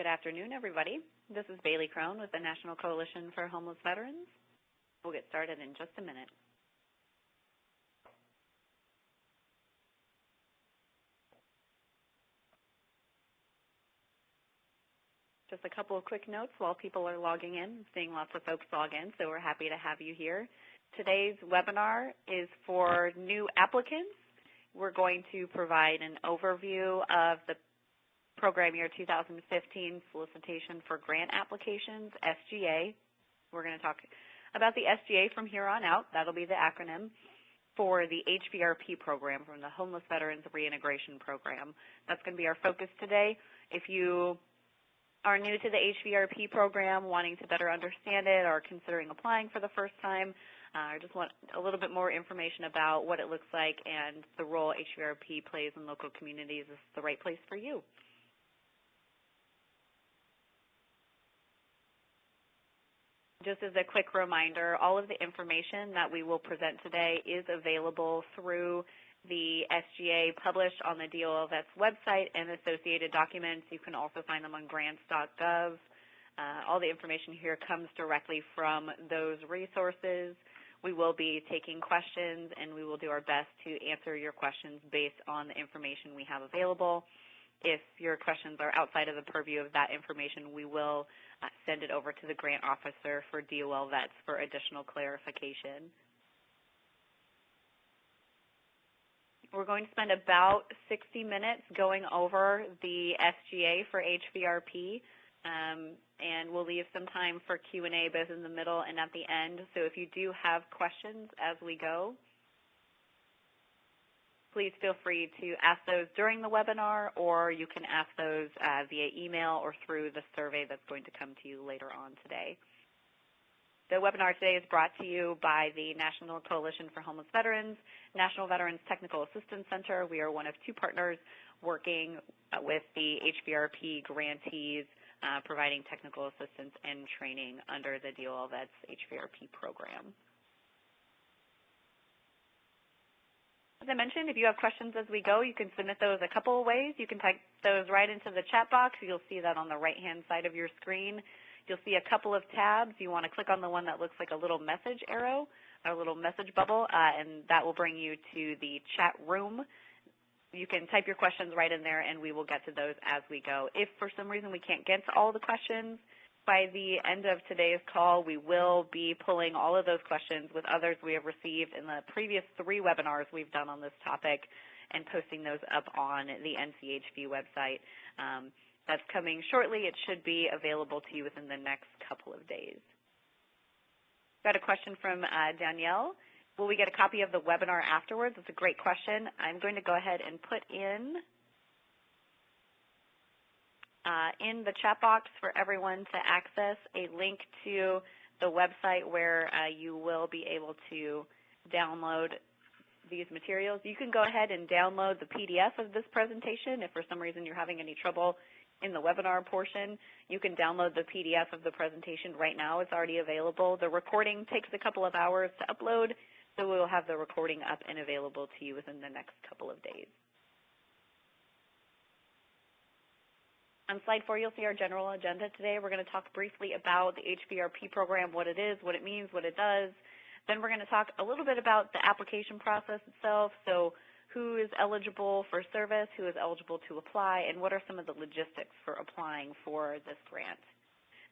Good afternoon, everybody. This is Bailey Crone with the National Coalition for Homeless Veterans. We'll get started in just a minute. Just a couple of quick notes while people are logging in. Seeing lots of folks log in, so we're happy to have you here. Today's webinar is for new applicants. We're going to provide an overview of the Program Year 2015 Solicitation for Grant Applications, SGA. We're going to talk about the SGA from here on out. That'll be the acronym for the HVRP program, from the Homeless Veterans Reintegration Program. That's going to be our focus today. If you are new to the HVRP program, wanting to better understand it, or considering applying for the first time, or just want a little bit more information about what it looks like and the role HVRP plays in local communities, this is the right place for you. Just as a quick reminder, all of the information that we will present today is available through the SGA published on the DOL Vets website and associated documents. You can also find them on grants.gov. All the information here comes directly from those resources. We will be taking questions, and we will do our best to answer your questions based on the information we have available. If your questions are outside of the purview of that information, we will send it over to the grant officer for DOL Vets for additional clarification. We're going to spend about 60 minutes going over the SGA for HVRP, and we'll leave some time for Q&A both in the middle and at the end. So if you do have questions as we go, please feel free to ask those during the webinar, or you can ask those via email or through the survey that's going to come to you later on today. The webinar today is brought to you by the National Coalition for Homeless Veterans, National Veterans Technical Assistance Center. We are one of two partners working with the HVRP grantees, providing technical assistance and training under the DOL Vets HVRP program. As I mentioned, if you have questions as we go, you can submit those a couple of ways. You can type those right into the chat box. You'll see that on the right-hand side of your screen. You'll see a couple of tabs. You want to click on the one that looks like a little message arrow, or a little message bubble, and that will bring you to the chat room. You can type your questions right in there, and we will get to those as we go. If for some reason we can't get to all the questions, by the end of today's call, we will be pulling all of those questions with others we have received in the previous 3 webinars we've done on this topic and posting those up on the NCHV website. That's coming shortly. It should be available to you within the next couple of days. Got a question from Danielle. Will we get a copy of the webinar afterwards? That's a great question. I'm going to go ahead and put in the chat box for everyone to access a link to the website where you will be able to download these materials. You can go ahead and download the PDF of this presentation. If for some reason you're having any trouble in the webinar portion, you can download the PDF of the presentation right now. It's already available. The recording takes a couple of hours to upload, so we'll have the recording up and available to you within the next couple of days. On slide 4, you'll see our general agenda today. We're going to talk briefly about the HVRP program, what it is, what it means, what it does. Then we're going to talk a little bit about the application process itself, so who is eligible for service, who is eligible to apply, and what are some of the logistics for applying for this grant.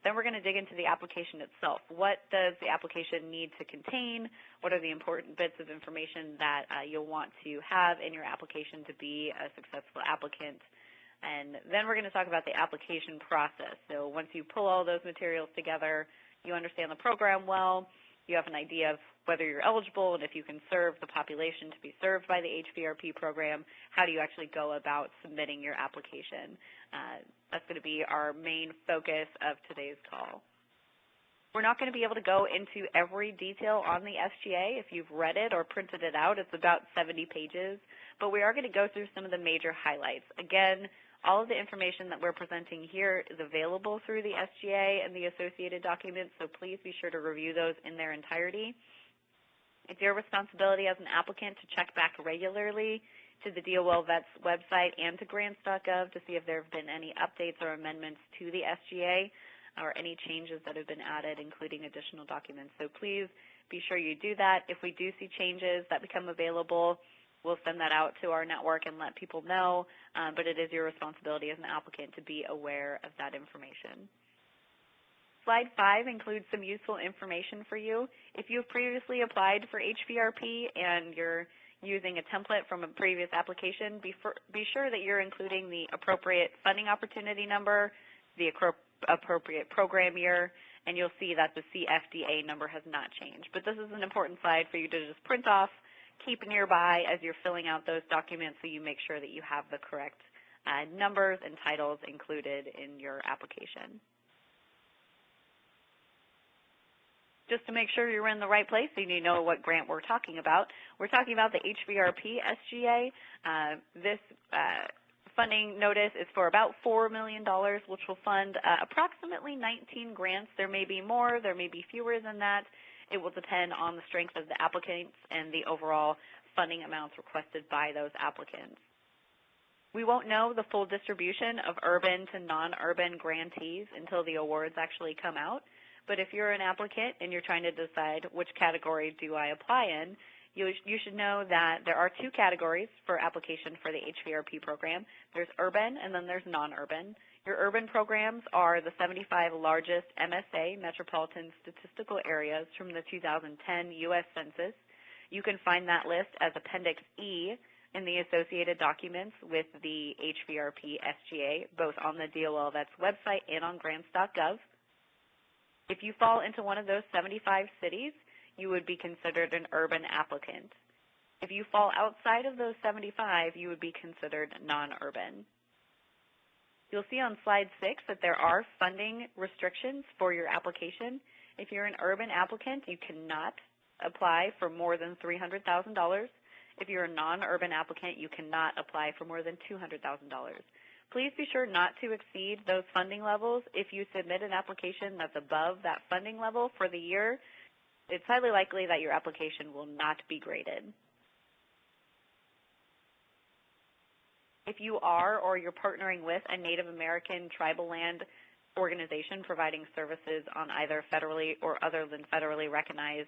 Then we're going to dig into the application itself. What does the application need to contain? What are the important bits of information that you'll want to have in your application to be a successful applicant? And then we're going to talk about the application process. So once you pull all those materials together, you understand the program well, you have an idea of whether you're eligible and if you can serve the population to be served by the HVRP program, how do you actually go about submitting your application? That's going to be our main focus of today's call. We're not going to be able to go into every detail on the SGA. If you've read it or printed it out, it's about 70 pages, but we are going to go through some of the major highlights. Again, all of the information that we're presenting here is available through the SGA and the associated documents, so please be sure to review those in their entirety. It's your responsibility as an applicant to check back regularly to the DOL Vets website and to grants.gov to see if there have been any updates or amendments to the SGA or any changes that have been added, including additional documents. So please be sure you do that. If we do see changes that become available, we'll send that out to our network and let people know, but it is your responsibility as an applicant to be aware of that information. Slide 5 includes some useful information for you. If you've previously applied for HVRP and you're using a template from a previous application, be sure that you're including the appropriate funding opportunity number, the appropriate program year, and you'll see that the CFDA number has not changed. But this is an important slide for you to just print off, keep nearby as you're filling out those documents so you make sure that you have the correct numbers and titles included in your application. Just to make sure you're in the right place so you know what grant we're talking about. We're talking about the HVRP SGA. This funding notice is for about $4 million, which will fund approximately 19 grants. There may be more, there may be fewer than that. It will depend on the strength of the applicants and the overall funding amounts requested by those applicants. We won't know the full distribution of urban to non-urban grantees until the awards actually come out. But if you're an applicant and you're trying to decide which category do I apply in, you should know that there are 2 categories for application for the HVRP program. There's urban and then there's non-urban. Your urban programs are the 75 largest MSA, Metropolitan Statistical Areas, from the 2010 U.S. Census. You can find that list as Appendix E in the associated documents with the HVRP SGA, both on the DOL Vets website and on grants.gov. If you fall into one of those 75 cities, you would be considered an urban applicant. If you fall outside of those 75, you would be considered non-urban. You'll see on slide 6 that there are funding restrictions for your application. If you're an urban applicant, you cannot apply for more than $300,000. If you're a non-urban applicant, you cannot apply for more than $200,000. Please be sure not to exceed those funding levels. If you submit an application that's above that funding level for the year, it's highly likely that your application will not be graded. If you are or you're partnering with a Native American tribal land organization providing services on either federally or other than federally recognized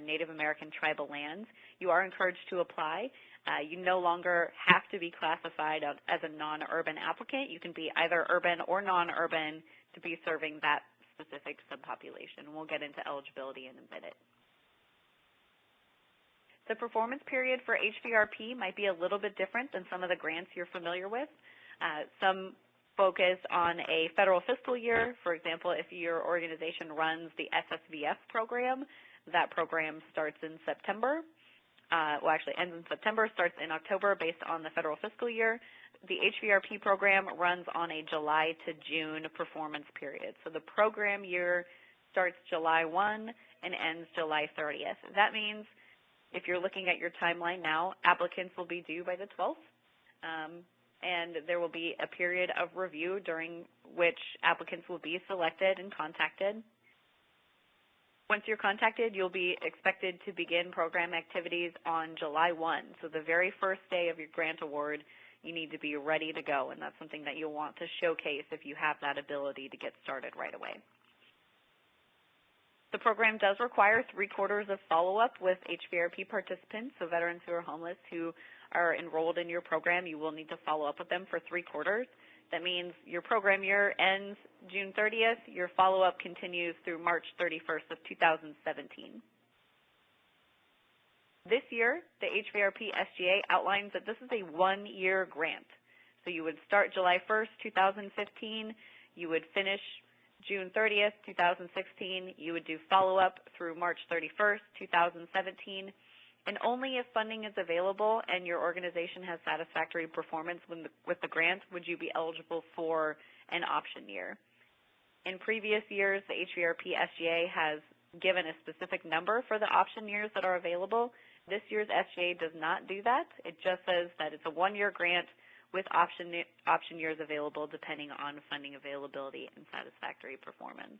Native American tribal lands, you are encouraged to apply. You no longer have to be classified as a non-urban applicant. You can be either urban or non-urban to be serving that specific subpopulation. We'll get into eligibility in a minute. The performance period for HVRP might be a little bit different than some of the grants you're familiar with. Some focus on a federal fiscal year. For example, if your organization runs the SSVF program, that program starts in September. Well, actually ends in September, starts in October based on the federal fiscal year. The HVRP program runs on a July to June performance period. So the program year starts July 1 and ends July 30th. That means if you're looking at your timeline now, applicants will be due by the 12th, and there will be a period of review during which applicants will be selected and contacted. Once you're contacted, you'll be expected to begin program activities on July 1. So the very first day of your grant award, you need to be ready to go, and that's something that you'll want to showcase if you have that ability to get started right away. The program does require 3/4 of follow-up with HVRP participants, so veterans who are homeless who are enrolled in your program, you will need to follow up with them for 3/4. That means your program year ends June 30th. Your follow-up continues through March 31st of 2017. This year, the HVRP SGA outlines that this is a 1-year grant. So you would start July 1st, 2015. You would finish June 30th, 2016. You would do follow-up through March 31st, 2017. And only if funding is available and your organization has satisfactory performance with the grant would you be eligible for an option year. In previous years, the HVRP SGA has given a specific number for the option years that are available. This year's SGA does not do that. It just says that it's a 1-year grant with option years available depending on funding availability and satisfactory performance.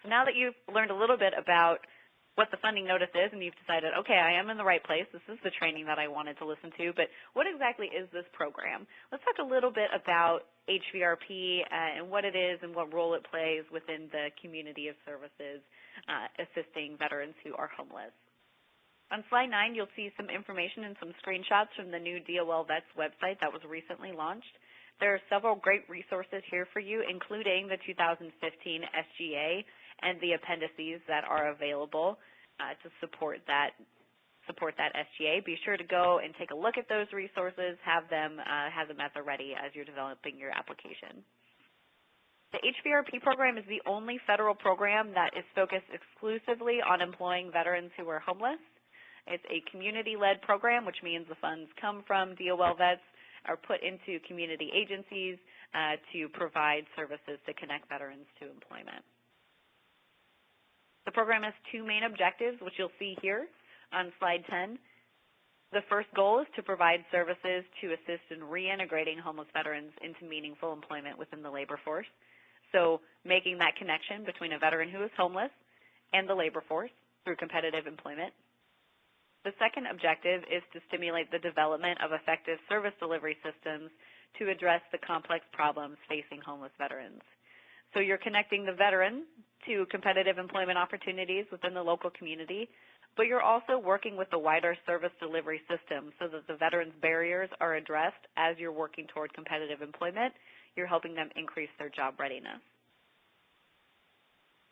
So now that you've learned a little bit about what the funding notice is and you've decided, okay, I am in the right place, this is the training that I wanted to listen to, but what exactly is this program? Let's talk a little bit about HVRP and what it is and what role it plays within the community of services assisting veterans who are homeless. On slide 9, you'll see some information and some screenshots from the new DOL Vets website that was recently launched. There are several great resources here for you, including the 2015 SGA and the appendices that are available to support that SGA. Be sure to go and take a look at those resources, have them at the ready as you're developing your application. The HVRP program is the only federal program that is focused exclusively on employing veterans who are homeless. It's a community-led program, which means the funds come from DOL Vets, are put into community agencies to provide services to connect veterans to employment. The program has two main objectives, which you'll see here on slide 10. The first goal is to provide services to assist in reintegrating homeless veterans into meaningful employment within the labor force. So making that connection between a veteran who is homeless and the labor force through competitive employment. The second objective is to stimulate the development of effective service delivery systems to address the complex problems facing homeless veterans. So you're connecting the veteran to competitive employment opportunities within the local community, but you're also working with the wider service delivery system so that the veterans' barriers are addressed as you're working toward competitive employment. You're helping them increase their job readiness.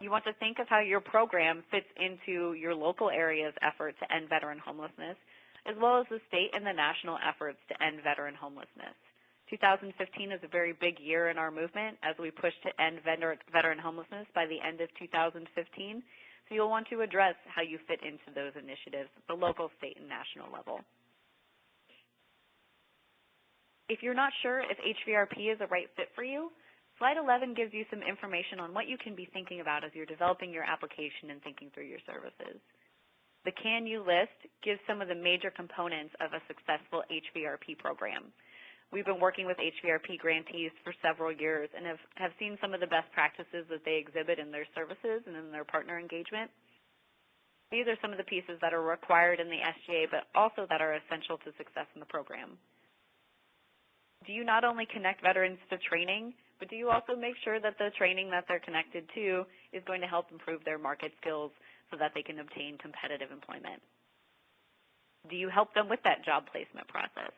You want to think of how your program fits into your local area's effort to end veteran homelessness, as well as the state and the national efforts to end veteran homelessness. 2015 is a very big year in our movement as we push to end veteran homelessness by the end of 2015. So you'll want to address how you fit into those initiatives at the local, state, and national level. If you're not sure if HVRP is a right fit for you, slide 11 gives you some information on what you can be thinking about as you're developing your application and thinking through your services. The Can You list gives some of the major components of a successful HVRP program. We've been working with HVRP grantees for several years and have seen some of the best practices that they exhibit in their services and in their partner engagement. These are some of the pieces that are required in the SGA, but also that are essential to success in the program. Do you not only connect veterans to training, but do you also make sure that the training that they're connected to is going to help improve their market skills so that they can obtain competitive employment? Do you help them with that job placement process?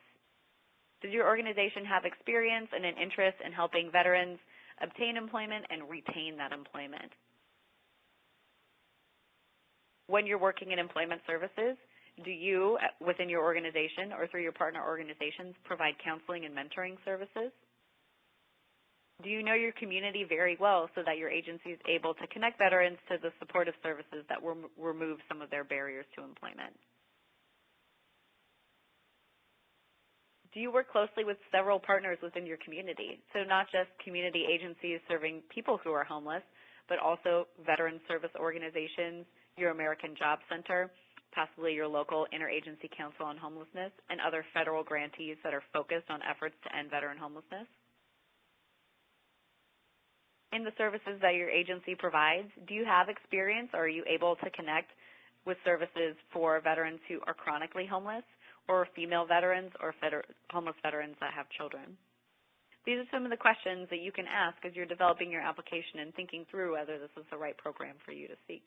Does your organization have experience and an interest in helping veterans obtain employment and retain that employment? When you're working in employment services, do you, within your organization or through your partner organizations, provide counseling and mentoring services? Do you know your community very well so that your agency is able to connect veterans to the supportive services that will remove some of their barriers to employment? Do you work closely with several partners within your community? So not just community agencies serving people who are homeless, but also veteran service organizations, your American Job Center, possibly your local interagency council on homelessness, and other federal grantees that are focused on efforts to end veteran homelessness. In the services that your agency provides, do you have experience or are you able to connect with services for veterans who are chronically homeless, or female veterans, or homeless veterans that have children? These are some of the questions that you can ask as you're developing your application and thinking through whether this is the right program for you to seek.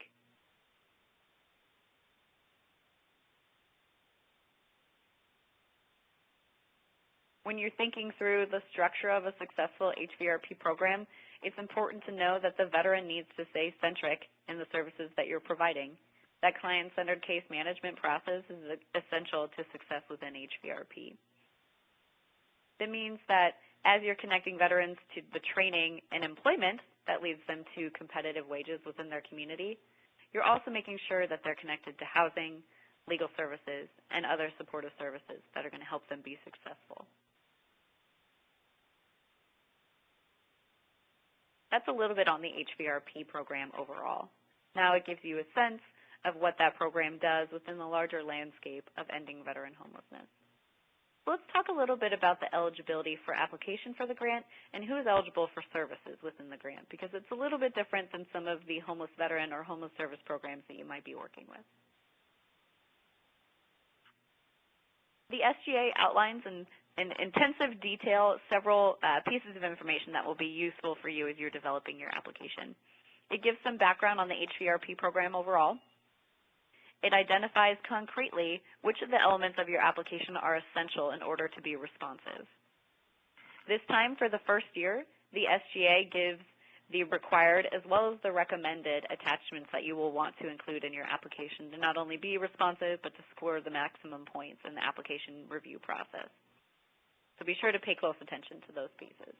When you're thinking through the structure of a successful HVRP program, it's important to know that the veteran needs to stay centric in the services that you're providing. That client-centered case management process is essential to success within HVRP. That means that as you're connecting veterans to the training and employment that leads them to competitive wages within their community, you're also making sure that they're connected to housing, legal services, and other supportive services that are going to help them be successful. That's a little bit on the HVRP program overall. Now it gives you a sense of what that program does within the larger landscape of ending veteran homelessness. So let's talk a little bit about the eligibility for application for the grant and who is eligible for services within the grant, because it's a little bit different than some of the homeless veteran or homeless service programs that you might be working with. The SGA outlines in intensive detail several pieces of information that will be useful for you as you're developing your application. It gives some background on the HVRP program overall. It identifies concretely which of the elements of your application are essential in order to be responsive. This time for the first year, the SGA gives the required as well as the recommended attachments that you will want to include in your application to not only be responsive, but to score the maximum points in the application review process. So be sure to pay close attention to those pieces.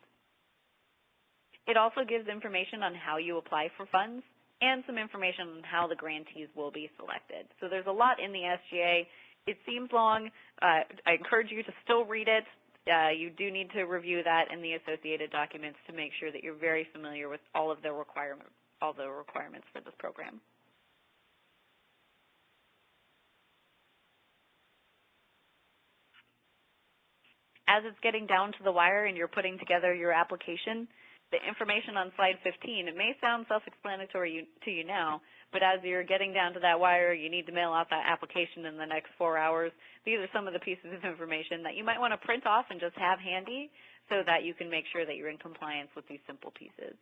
It also gives information on how you apply for funds and some information on how the grantees will be selected. So there's a lot in the SGA. It seems long. I encourage you to still read it. You do need to review that in the associated documents to make sure that you're very familiar with all the requirements for this program. As it's getting down to the wire and you're putting together your application, the information on slide 15, it may sound self-explanatory to you now, but as you're getting down to that wire, you need to mail out that application in the next 4 hours. These are some of the pieces of information that you might want to print off and just have handy so that you can make sure that you're in compliance with these simple pieces.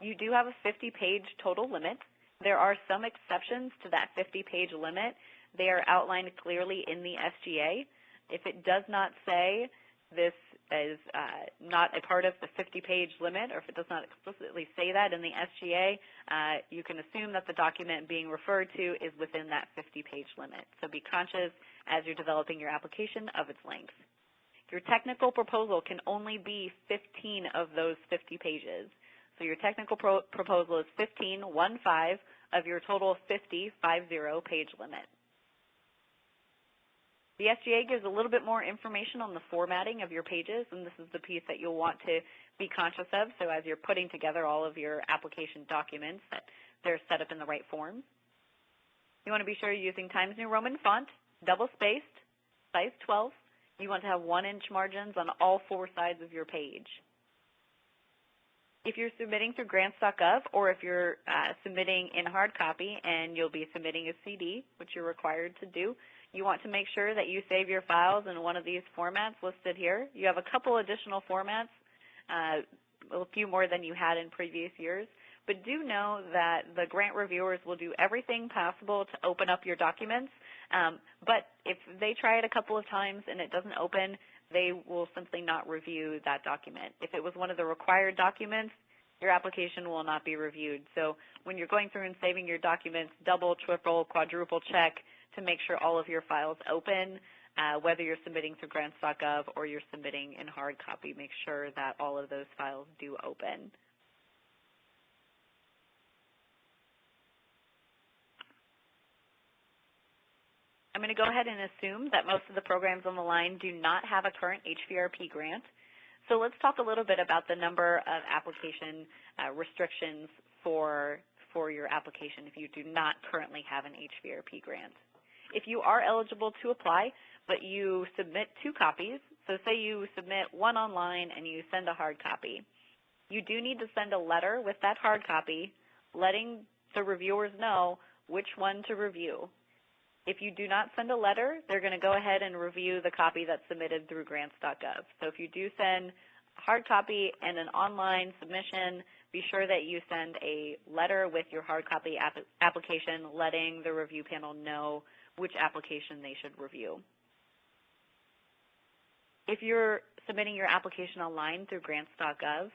You do have a 50-page total limit. There are some exceptions to that 50-page limit. They are outlined clearly in the SGA. If it does not say this is not a part of the 50-page limit, or if it does not explicitly say that in the SGA, you can assume that the document being referred to is within that 50-page limit. So be conscious as you're developing your application of its length. Your technical proposal can only be 15 of those 50 pages. So your technical proposal is 15 of your total 50 page limit. The SGA gives a little bit more information on the formatting of your pages, and this is the piece that you'll want to be conscious of. So as you're putting together all of your application documents, that they're set up in the right form. You want to be sure you're using Times New Roman font, double-spaced, size 12. You want to have 1-inch margins on all 4 sides of your page. If you're submitting through grants.gov, or if you're submitting in hard copy and you'll be submitting a CD, which you're required to do, you want to make sure that you save your files in one of these formats listed here. You have a couple additional formats, a few more than you had in previous years, but do know that the grant reviewers will do everything possible to open up your documents, but if they try it a couple of times and it doesn't open, they will simply not review that document. If it was one of the required documents, your application will not be reviewed. So when you're going through and saving your documents, double, triple, quadruple check to make sure all of your files open, whether you're submitting through grants.gov or you're submitting in hard copy, make sure that all of those files do open. I'm going to go ahead and assume that most of the programs on the line do not have a current HVRP grant. So let's talk a little bit about the number of application restrictions for your application if you do not currently have an HVRP grant. If you are eligible to apply, but you submit 2 copies, so say you submit one online and you send a hard copy, you do need to send a letter with that hard copy letting the reviewers know which one to review. If you do not send a letter, they're going to go ahead and review the copy that's submitted through grants.gov. So if you do send a hard copy and an online submission, be sure that you send a letter with your hard copy application letting the review panel know which application they should review. If you're submitting your application online through grants.gov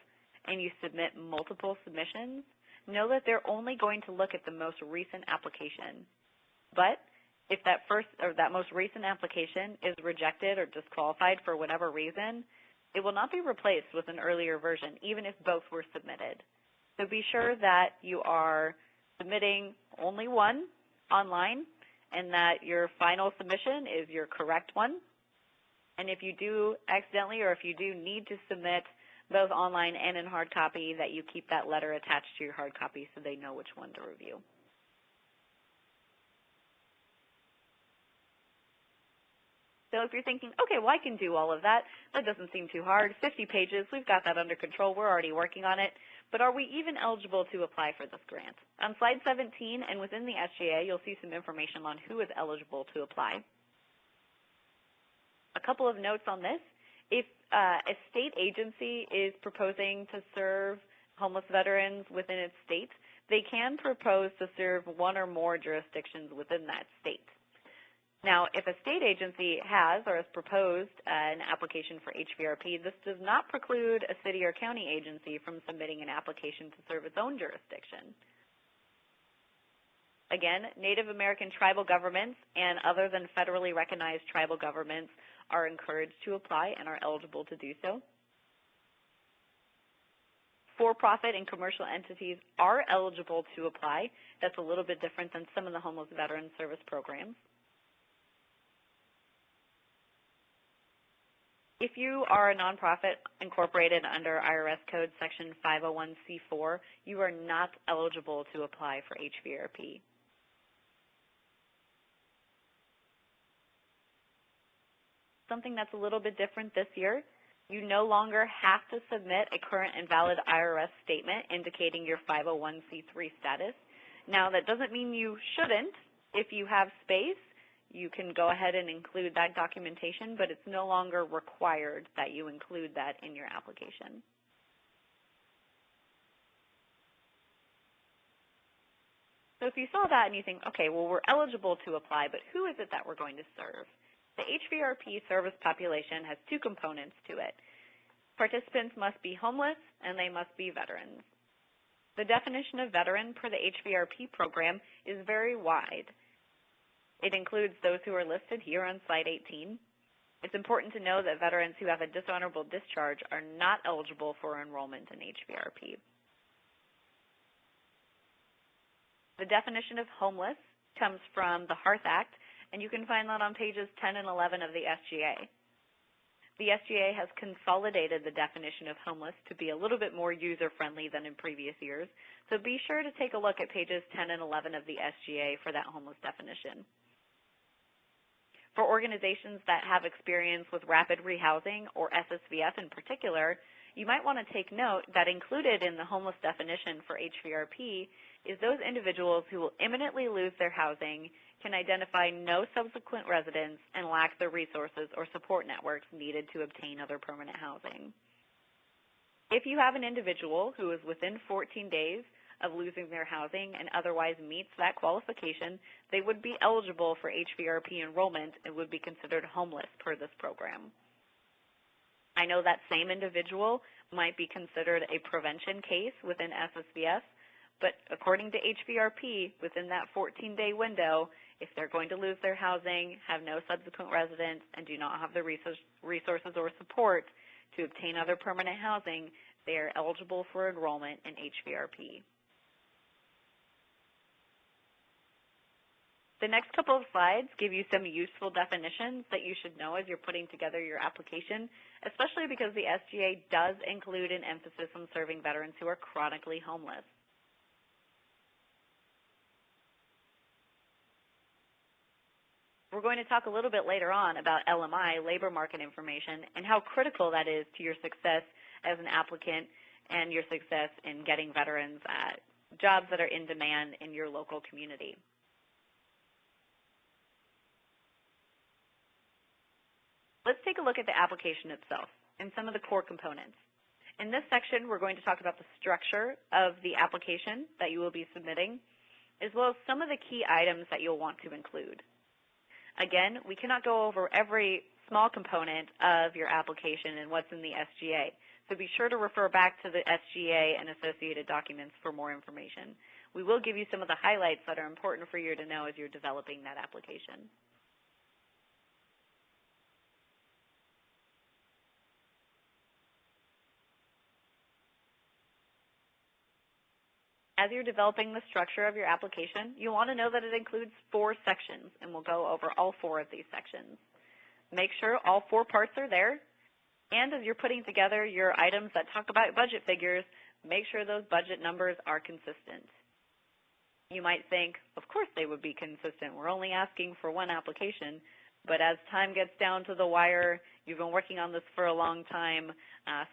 and you submit multiple submissions, know that they're only going to look at the most recent application. But if that most recent application is rejected or disqualified for whatever reason, it will not be replaced with an earlier version, even if both were submitted. So be sure that you are submitting only one online and that your final submission is your correct one. And if you do accidentally or if you do need to submit both online and in hard copy, that you keep that letter attached to your hard copy so they know which one to review. So if you're thinking, okay, well, I can do all of that, that doesn't seem too hard, 50 pages, we've got that under control, we're already working on it, but are we even eligible to apply for this grant? On slide 17 and within the SGA, you'll see some information on who is eligible to apply. A couple of notes on this. If a state agency is proposing to serve homeless veterans within its state, they can propose to serve one or more jurisdictions within that state. Now, if a state agency has or has proposed an application for HVRP, this does not preclude a city or county agency from submitting an application to serve its own jurisdiction. Again, Native American tribal governments and other than federally recognized tribal governments are encouraged to apply and are eligible to do so. For-profit and commercial entities are eligible to apply. That's a little bit different than some of the homeless veteran service programs. If you are a nonprofit incorporated under IRS Code Section 501c4, you are not eligible to apply for HVRP. Something that's a little bit different this year, you no longer have to submit a current and valid IRS statement indicating your 501c3 status. Now, that doesn't mean you shouldn't. If you have space, you can go ahead and include that documentation, but it's no longer required that you include that in your application. So if you saw that and you think, okay, well, we're eligible to apply, but who is it that we're going to serve? The HVRP service population has two components to it. Participants must be homeless and they must be veterans. The definition of veteran per the HVRP program is very wide. It includes those who are listed here on slide 18. It's important to know that veterans who have a dishonorable discharge are not eligible for enrollment in HVRP. The definition of homeless comes from the Hearth Act, and you can find that on pages 10 and 11 of the SGA. The SGA has consolidated the definition of homeless to be a little bit more user-friendly than in previous years, so be sure to take a look at pages 10 and 11 of the SGA for that homeless definition. For organizations that have experience with rapid rehousing, or SSVF in particular, you might want to take note that included in the homeless definition for HVRP is those individuals who will imminently lose their housing, can identify no subsequent residence, and lack the resources or support networks needed to obtain other permanent housing. If you have an individual who is within 14 days of losing their housing and otherwise meets that qualification, they would be eligible for HVRP enrollment and would be considered homeless per this program. I know that same individual might be considered a prevention case within SSVF, but according to HVRP, within that 14-day window, if they're going to lose their housing, have no subsequent residence, and do not have the resources or support to obtain other permanent housing, they are eligible for enrollment in HVRP. The next couple of slides give you some useful definitions that you should know as you're putting together your application, especially because the SGA does include an emphasis on serving veterans who are chronically homeless. We're going to talk a little bit later on about LMI, labor market information, and how critical that is to your success as an applicant and your success in getting veterans jobs that are in demand in your local community. Let's take a look at the application itself and some of the core components. In this section, we're going to talk about the structure of the application that you will be submitting, as well as some of the key items that you'll want to include. Again, we cannot go over every small component of your application and what's in the SGA, so be sure to refer back to the SGA and associated documents for more information. We will give you some of the highlights that are important for you to know as you're developing that application. As you're developing the structure of your application, you want to know that it includes 4 sections, and we'll go over all 4 of these sections. Make sure all 4 parts are there, and as you're putting together your items that talk about budget figures, make sure those budget numbers are consistent. You might think, of course they would be consistent. We're only asking for one application, But as time gets down to the wire, you've been working on this for a long time,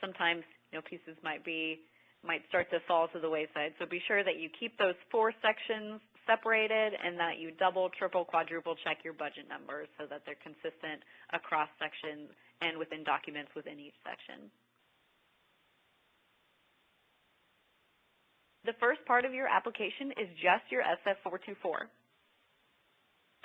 sometimes pieces might start to fall to the wayside. So be sure that you keep those 4 sections separated and that you double, triple, quadruple check your budget numbers so that they're consistent across sections and within documents within each section. The first part of your application is just your SF424.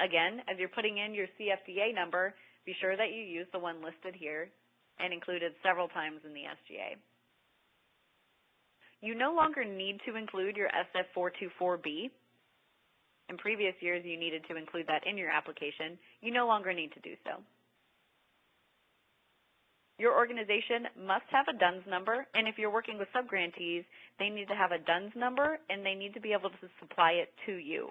Again, as you're putting in your CFDA number, be sure that you use the one listed here and included several times in the SGA. You no longer need to include your SF424B. In previous years, you needed to include that in your application. You no longer need to do so. Your organization must have a DUNS number, and if you're working with subgrantees, they need to have a DUNS number, and they need to be able to supply it to you.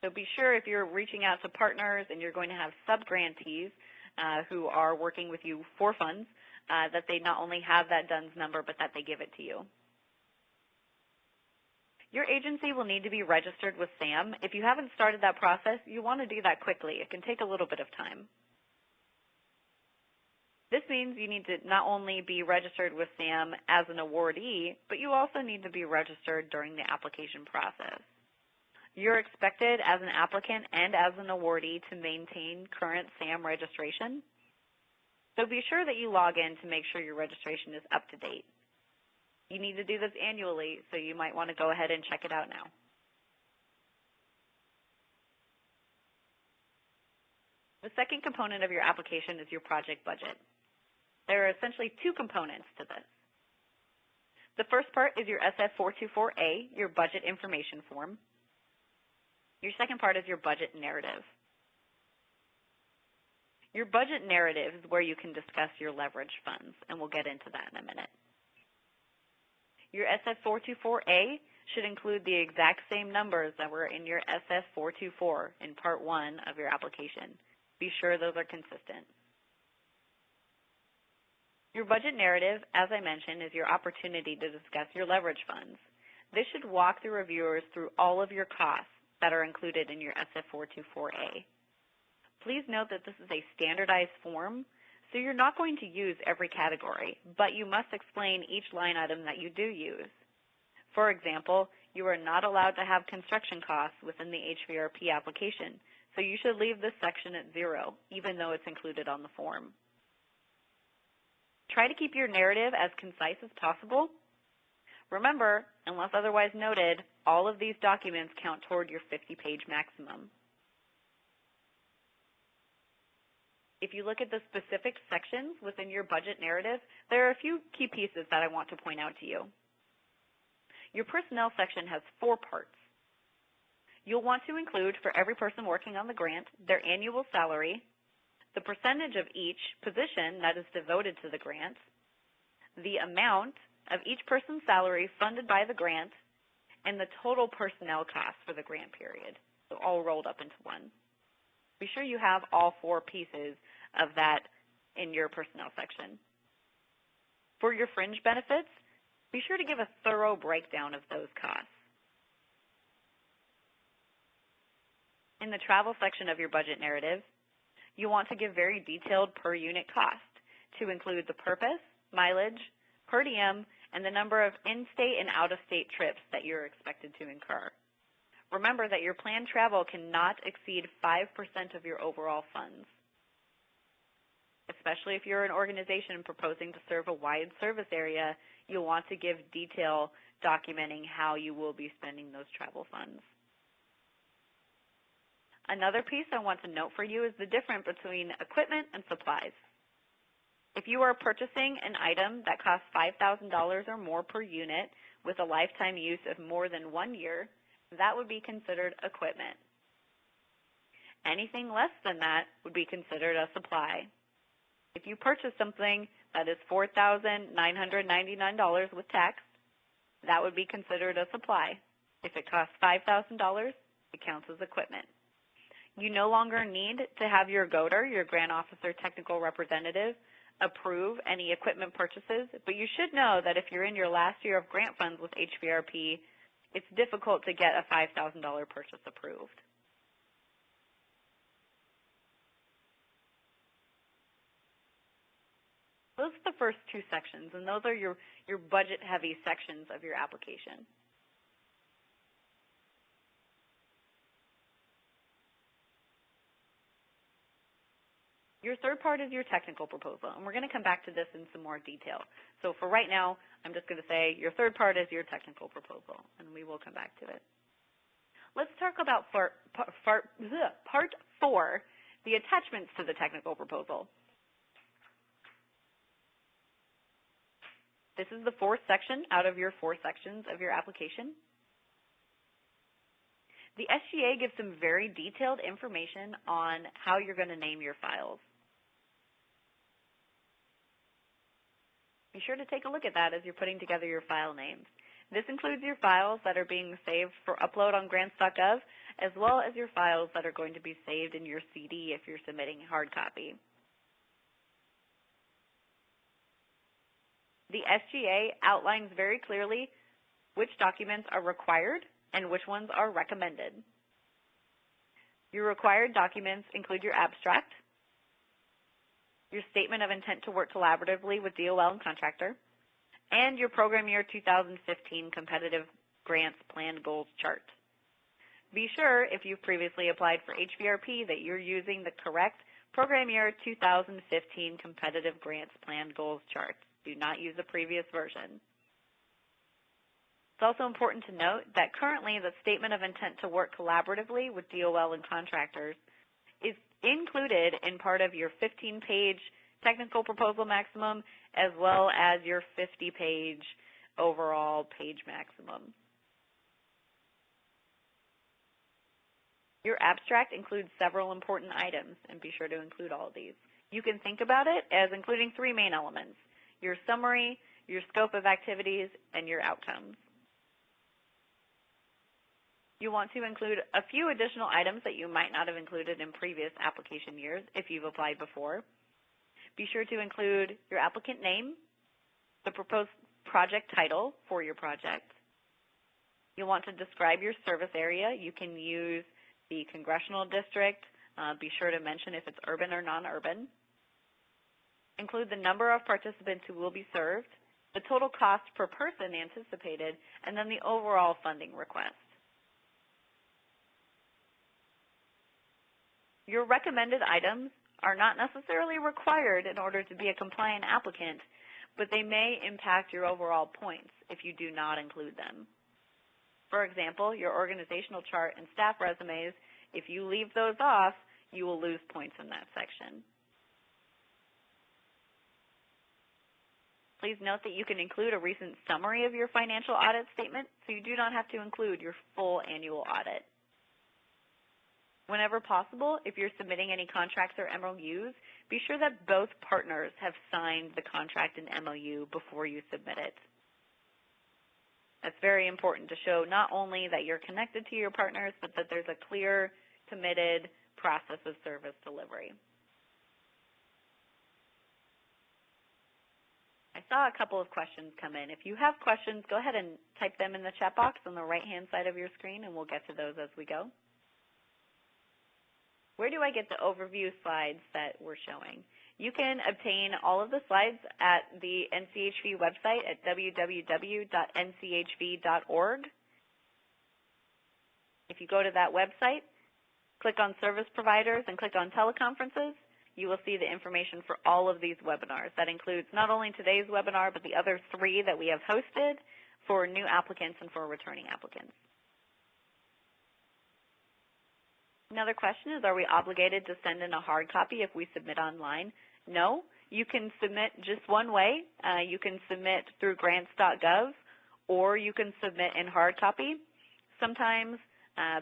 So be sure if you're reaching out to partners and you're going to have subgrantees who are working with you for funds, that they not only have that DUNS number, but that they give it to you. Your agency will need to be registered with SAM. If you haven't started that process, you want to do that quickly. It can take a little bit of time. This means you need to not only be registered with SAM as an awardee, but you also need to be registered during the application process. You're expected as an applicant and as an awardee to maintain current SAM registration. So be sure that you log in to make sure your registration is up to date. You need to do this annually, so you might want to go ahead and check it out now. The second component of your application is your project budget. There are essentially 2 components to this. The first part is your SF424A, your budget information form. Your second part is your budget narrative. Your budget narrative is where you can discuss your leverage funds, and we'll get into that in a minute. Your SF424A should include the exact same numbers that were in your SF424 in Part 1 of your application. Be sure those are consistent. Your budget narrative, as I mentioned, is your opportunity to discuss your leverage funds. This should walk the reviewers through all of your costs that are included in your SF424A. Please note that this is a standardized form, so you're not going to use every category, but you must explain each line item that you do use. For example, you are not allowed to have construction costs within the HVRP application, so you should leave this section at 0, even though it's included on the form. Try to keep your narrative as concise as possible. Remember, unless otherwise noted, all of these documents count toward your 50-page maximum. If you look at the specific sections within your budget narrative, there are a few key pieces that I want to point out to you. Your personnel section has 4 parts. You'll want to include, for every person working on the grant, their annual salary, the percentage of each position that is devoted to the grant, the amount of each person's salary funded by the grant, and the total personnel costs for the grant period, so all rolled up into one. Be sure you have all 4 pieces of that in your personnel section. For your fringe benefits, be sure to give a thorough breakdown of those costs. In the travel section of your budget narrative, you want to give very detailed per unit cost to include the purpose, mileage, per diem, and the number of in-state and out-of-state trips that you're expected to incur. Remember that your planned travel cannot exceed 5% of your overall funds. Especially if you're an organization proposing to serve a wide service area, you'll want to give detail documenting how you will be spending those travel funds. Another piece I want to note for you is the difference between equipment and supplies. If you are purchasing an item that costs $5,000 or more per unit with a lifetime use of more than 1 year, that would be considered equipment. Anything less than that would be considered a supply. If you purchase something that is $4,999 with tax, that would be considered a supply. If it costs $5,000, it counts as equipment. You no longer need to have your GOTR, your Grant Officer Technical Representative, approve any equipment purchases, but you should know that if you're in your last year of grant funds with HVRP, it's difficult to get a $5,000 purchase approved. Those are the first two sections, and those are your budget-heavy sections of your application. Your third part is your technical proposal, and we're going to come back to this in some more detail. So for right now, I'm just going to say your third part is your technical proposal, and we will come back to it. Let's talk about part 4, the attachments to the technical proposal. This is the fourth section out of your 4 sections of your application. The SGA gives some very detailed information on how you're going to name your files. Be sure to take a look at that as you're putting together your file names. This includes your files that are being saved for upload on grants.gov, as well as your files that are going to be saved in your CD if you're submitting a hard copy. The SGA outlines very clearly which documents are required and which ones are recommended. Your required documents include your abstract, your statement of intent to work collaboratively with DOL and contractor, and your program year 2015 competitive grants plan goals chart. Be sure, if you've previously applied for HVRP, that you're using the correct program year 2015 competitive grants plan goals chart. Do not use the previous version. It's also important to note that currently the statement of intent to work collaboratively with DOL and contractors is included in part of your 15-page technical proposal maximum, as well as your 50-page overall page maximum. Your abstract includes several important items, and be sure to include all of these. You can think about it as including 3 main elements: your summary, your scope of activities, and your outcomes. You want to include a few additional items that you might not have included in previous application years if you've applied before. Be sure to include your applicant name, the proposed project title for your project. You'll want to describe your service area. You can use the congressional district. Be sure to mention if it's urban or non-urban. Include the number of participants who will be served, the total cost per person anticipated, and then the overall funding request. Your recommended items are not necessarily required in order to be a compliant applicant, but they may impact your overall points if you do not include them. For example, your organizational chart and staff resumes, if you leave those off, you will lose points in that section. Please note that you can include a recent summary of your financial audit statement, so you do not have to include your full annual audit. Whenever possible, if you're submitting any contracts or MOUs, be sure that both partners have signed the contract and MOU before you submit it. That's very important to show not only that you're connected to your partners, but that there's a clear, committed process of service delivery. I saw a couple of questions come in. If you have questions, go ahead and type them in the chat box on the right-hand side of your screen, and we'll get to those as we go. Where do I get the overview slides that we're showing? You can obtain all of the slides at the NCHV website at www.nchv.org. If you go to that website, click on Service Providers and click on Teleconferences, you will see the information for all of these webinars. That includes not only today's webinar, but the other 3 that we have hosted for new applicants and for returning applicants. Another question is, are we obligated to send in a hard copy if we submit online? No. You can submit just one way. You can submit through grants.gov, or you can submit in hard copy. Sometimes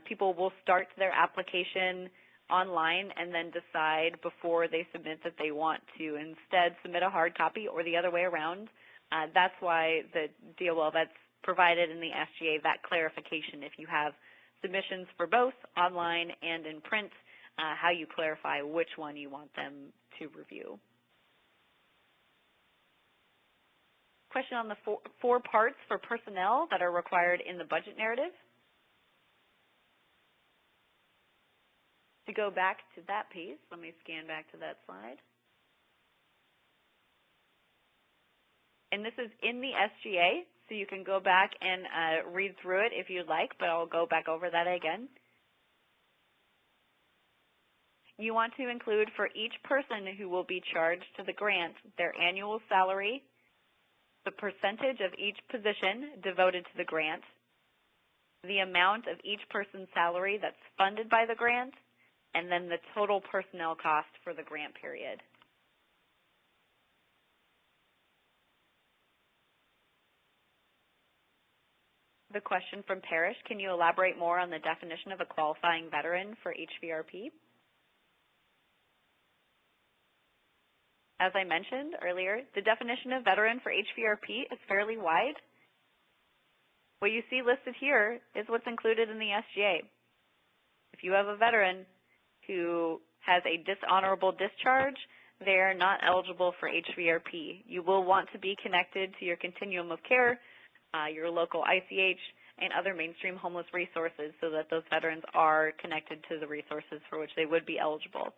people will start their application online and then decide before they submit that they want to instead submit a hard copy, or the other way around. That's why the DOL that's provided in the SGA, that clarification, if you have submissions for both online and in print, how you clarify which one you want them to review. Question on the 4 parts for personnel that are required in the budget narrative. To go back to that piece, let me scan back to that slide. And this is in the SGA, so you can go back and read through it if you'd like, but I'll go back over that again. You want to include for each person who will be charged to the grant their annual salary, the percentage of each position devoted to the grant, the amount of each person's salary that's funded by the grant, and then the total personnel cost for the grant period. The question from Parrish, can you elaborate more on the definition of a qualifying veteran for HVRP? As I mentioned earlier, the definition of veteran for HVRP is fairly wide. What you see listed here is what's included in the SGA. If you have a veteran who has a dishonorable discharge, they are not eligible for HVRP. You will want to be connected to your continuum of care, your local ICH, and other mainstream homeless resources so that those veterans are connected to the resources for which they would be eligible.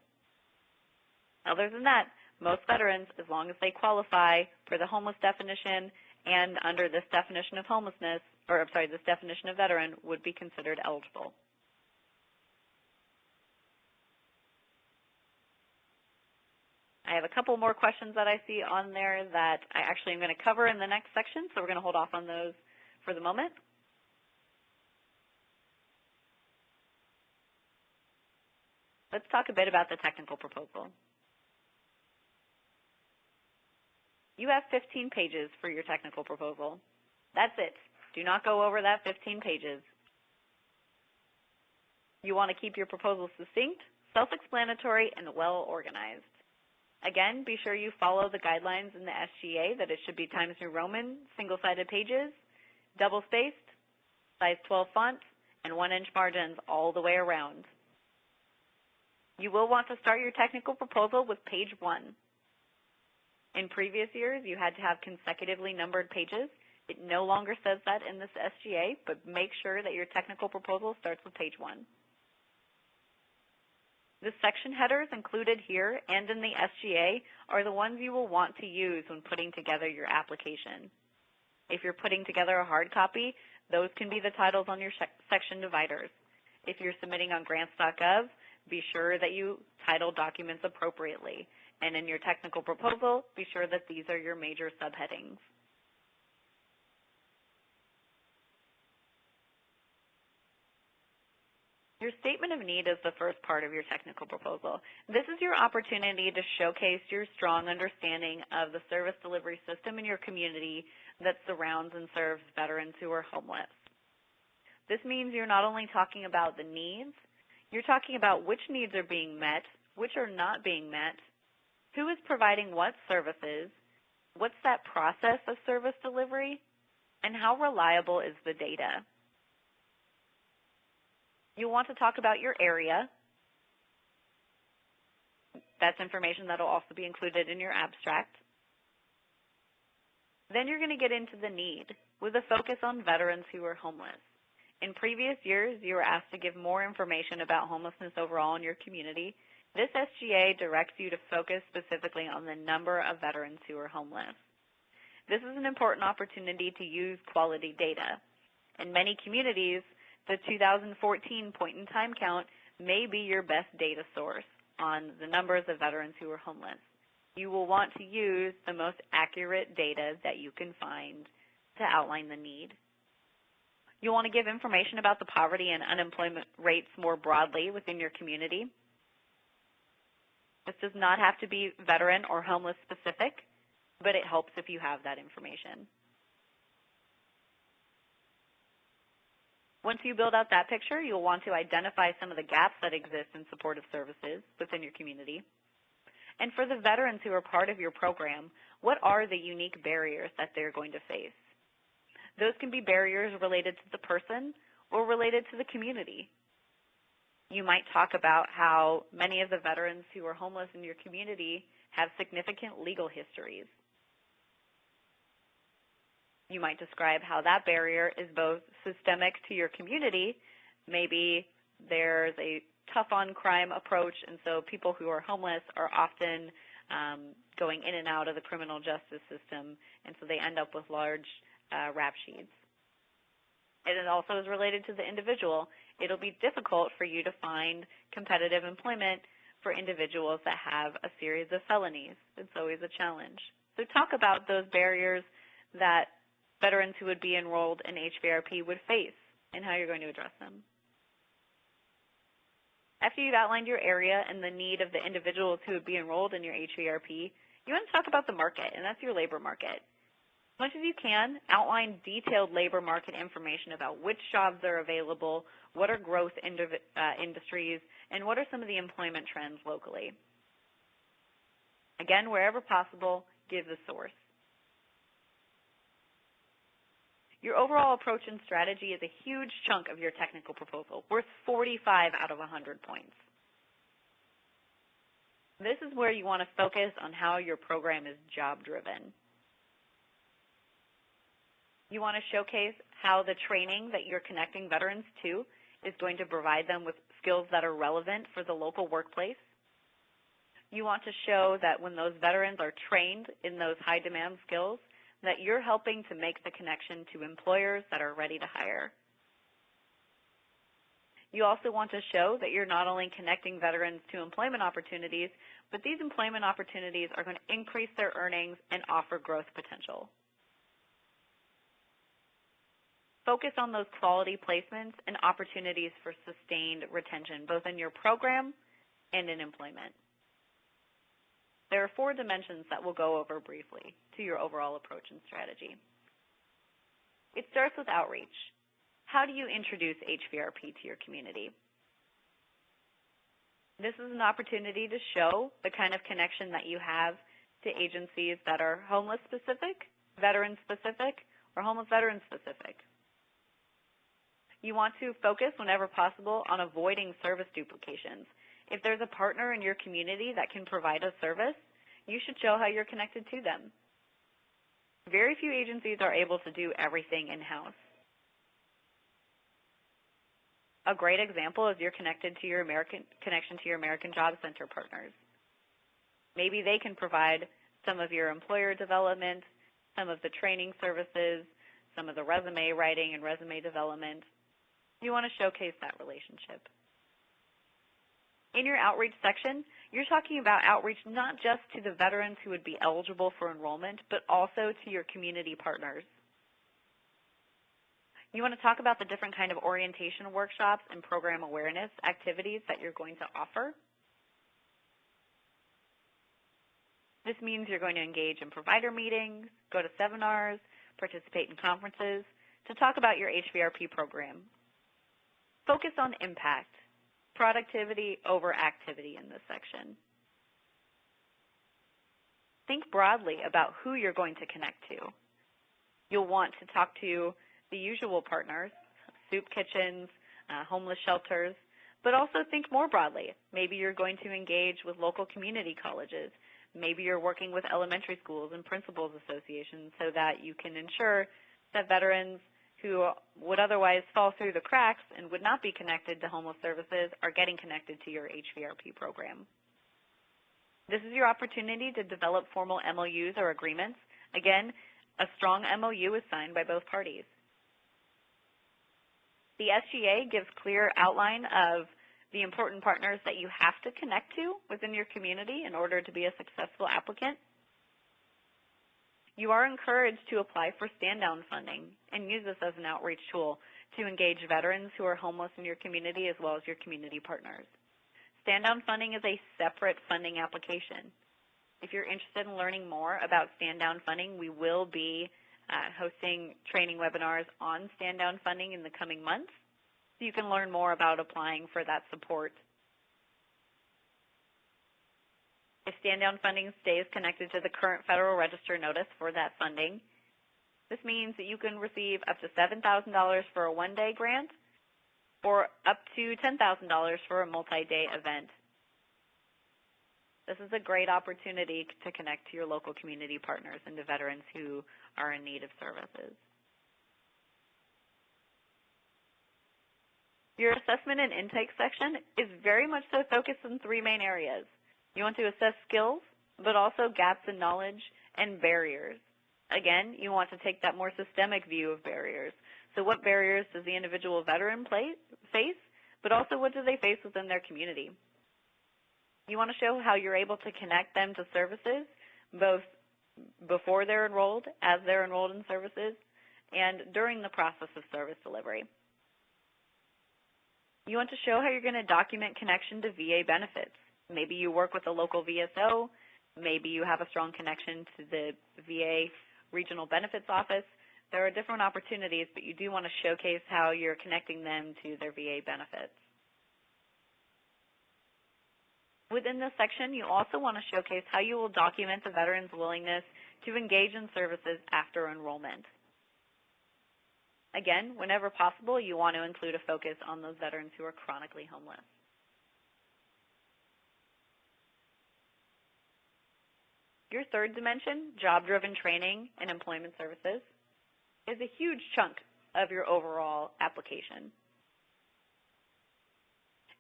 Other than that, most veterans, as long as they qualify for the homeless definition and under this definition of homelessness, or I'm sorry, this definition of veteran, would be considered eligible. I have a couple more questions that I see on there that I actually am going to cover in the next section, so we're going to hold off on those for the moment. Let's talk a bit about the technical proposal. You have 15 pages for your technical proposal. That's it. Do not go over that 15 pages. You want to keep your proposal succinct, self-explanatory, and well organized. Again, be sure you follow the guidelines in the SGA that it should be Times New Roman, single-sided pages, double-spaced, size 12 font, and 1-inch margins all the way around. You will want to start your technical proposal with page 1. In previous years, you had to have consecutively numbered pages. It no longer says that in this SGA, but make sure that your technical proposal starts with page 1. The section headers included here and in the SGA are the ones you will want to use when putting together your application. If you're putting together a hard copy, those can be the titles on your section dividers. If you're submitting on grants.gov, be sure that you title documents appropriately. And in your technical proposal, be sure that these are your major subheadings. Your statement of need is the first part of your technical proposal. This is your opportunity to showcase your strong understanding of the service delivery system in your community that surrounds and serves veterans who are homeless. This means you're not only talking about the needs, you're talking about which needs are being met, which are not being met, who is providing what services, what's that process of service delivery, and how reliable is the data. You'll want to talk about your area. That's information that will also be included in your abstract. Then you're going to get into the need with a focus on veterans who are homeless. In previous years, you were asked to give more information about homelessness overall in your community. This SGA directs you to focus specifically on the number of veterans who are homeless. This is an important opportunity to use quality data. In many communities, the 2014 point-in-time count may be your best data source on the numbers of veterans who are homeless. You will want to use the most accurate data that you can find to outline the need. You'll want to give information about the poverty and unemployment rates more broadly within your community. This does not have to be veteran or homeless specific, but it helps if you have that information. Once you build out that picture, you'll want to identify some of the gaps that exist in supportive services within your community. And for the veterans who are part of your program, what are the unique barriers that they're going to face? Those can be barriers related to the person or related to the community. You might talk about how many of the veterans who are homeless in your community have significant legal histories. You might describe how that barrier is both systemic to your community. Maybe there's a tough-on-crime approach, and so people who are homeless are often going in and out of the criminal justice system, and so they end up with large rap sheets. And it also is related to the individual. It'll be difficult for you to find competitive employment for individuals that have a series of felonies. It's always a challenge. So talk about those barriers that veterans who would be enrolled in HVRP would face and how you're going to address them. After you've outlined your area and the need of the individuals who would be enrolled in your HVRP, you want to talk about the market, and that's your labor market. As much as you can, outline detailed labor market information about which jobs are available, what are growth industries, and what are some of the employment trends locally. Again, wherever possible, give the source. Your overall approach and strategy is a huge chunk of your technical proposal, worth 45 out of 100 points. This is where you want to focus on how your program is job-driven. You want to showcase how the training that you're connecting veterans to is going to provide them with skills that are relevant for the local workplace. You want to show that when those veterans are trained in those high-demand skills, that you're helping to make the connection to employers that are ready to hire. You also want to show that you're not only connecting veterans to employment opportunities, but these employment opportunities are going to increase their earnings and offer growth potential. Focus on those quality placements and opportunities for sustained retention, both in your program and in employment. There are 4 dimensions that we'll go over briefly to your overall approach and strategy. It starts with outreach. How do you introduce HVRP to your community? This is an opportunity to show the kind of connection that you have to agencies that are homeless-specific, veteran-specific, or homeless veteran-specific. You want to focus, whenever possible, on avoiding service duplications. If there's a partner in your community that can provide a service, you should show how you're connected to them. Very few agencies are able to do everything in-house. A great example is you're connected to your connection to your American Job Center partners. Maybe they can provide some of your employer development, some of the training services, some of the resume writing and resume development. You want to showcase that relationship. In your outreach section, you're talking about outreach not just to the veterans who would be eligible for enrollment, but also to your community partners. You want to talk about the different kind of orientation workshops and program awareness activities that you're going to offer. This means you're going to engage in provider meetings, go to seminars, participate in conferences to talk about your HVRP program. Focus on impact, productivity over activity in this section. Think broadly about who you're going to connect to. You'll want to talk to the usual partners, soup kitchens, homeless shelters, but also think more broadly. Maybe you're going to engage with local community colleges. Maybe you're working with elementary schools and principals associations so that you can ensure that veterans who would otherwise fall through the cracks and would not be connected to homeless services are getting connected to your HVRP program. This is your opportunity to develop formal MOUs or agreements. Again, a strong MOU is signed by both parties. The SGA gives clear outline of the important partners that you have to connect to within your community in order to be a successful applicant. You are encouraged to apply for stand-down funding and use this as an outreach tool to engage veterans who are homeless in your community as well as your community partners. Stand-down funding is a separate funding application. If you're interested in learning more about stand-down funding, we will be hosting training webinars on stand-down funding in the coming months, so you can learn more about applying for that support. If stand-down funding stays connected to the current Federal Register notice for that funding, this means that you can receive up to $7,000 for a one-day grant or up to $10,000 for a multi-day event. This is a great opportunity to connect to your local community partners and to veterans who are in need of services. Your assessment and intake section is very much so focused on 3 main areas. You want to assess skills but also gaps in knowledge and barriers. Again, you want to take that more systemic view of barriers. So what barriers does the individual veteran face, but also what do they face within their community? You want to show how you're able to connect them to services, both before they're enrolled, as they're enrolled in services, and during the process of service delivery. You want to show how you're going to document connection to VA benefits. Maybe you work with a local VSO, maybe you have a strong connection to the VA Regional Benefits Office. There are different opportunities, but you do want to showcase how you're connecting them to their VA benefits. Within this section, you also want to showcase how you will document the veteran's willingness to engage in services after enrollment. Again, whenever possible, you want to include a focus on those veterans who are chronically homeless. Your third dimension, job-driven training and employment services, is a huge chunk of your overall application.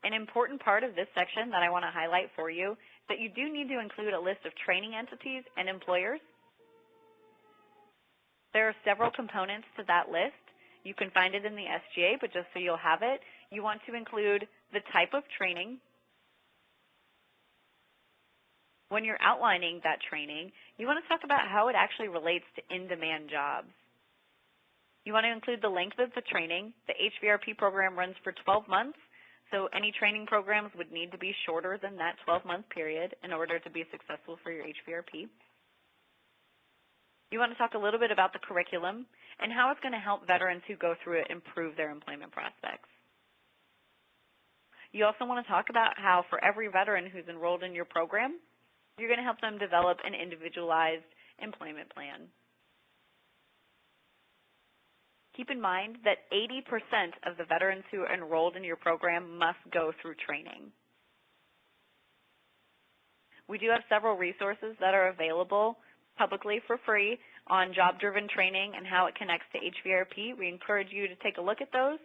An important part of this section that I want to highlight for you is that you do need to include a list of training entities and employers. There are several components to that list. You can find it in the SGA, but just so you'll have it, you want to include the type of training. When you're outlining that training, you want to talk about how it actually relates to in-demand jobs. You want to include the length of the training. The HVRP program runs for 12 months, so any training programs would need to be shorter than that 12-month period in order to be successful for your HVRP. You want to talk a little bit about the curriculum and how it's going to help veterans who go through it improve their employment prospects. You also want to talk about how for every veteran who's enrolled in your program, you're going to help them develop an individualized employment plan. Keep in mind that 80% of the veterans who are enrolled in your program must go through training. We do have several resources that are available publicly for free on job-driven training and how it connects to HVRP. We encourage you to take a look at those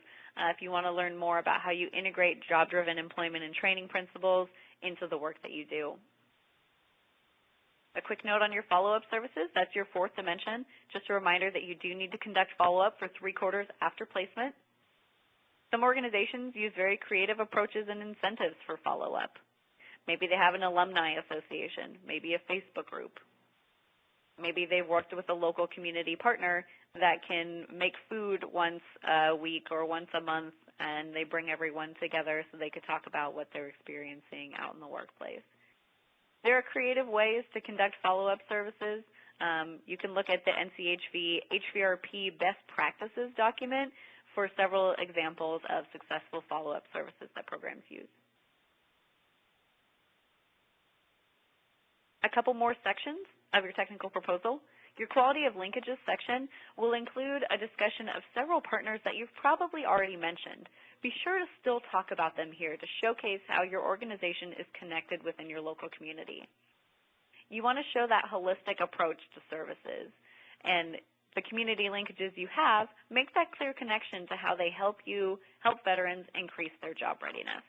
if you want to learn more about how you integrate job-driven employment and training principles into the work that you do. A quick note on your follow-up services, that's your fourth dimension. Just a reminder that you do need to conduct follow-up for 3 quarters after placement. Some organizations use very creative approaches and incentives for follow-up. Maybe they have an alumni association, maybe a Facebook group. Maybe they've worked with a local community partner that can make food once a week or once a month, and they bring everyone together so they could talk about what they're experiencing out in the workplace. There are creative ways to conduct follow-up services. You can look at the NCHV HVRP Best Practices document for several examples of successful follow-up services that programs use. A couple more sections of your technical proposal. Your quality of linkages section will include a discussion of several partners that you've probably already mentioned. Be sure to still talk about them here to showcase how your organization is connected within your local community. You want to show that holistic approach to services, and the community linkages you have make that clear connection to how they help veterans increase their job readiness.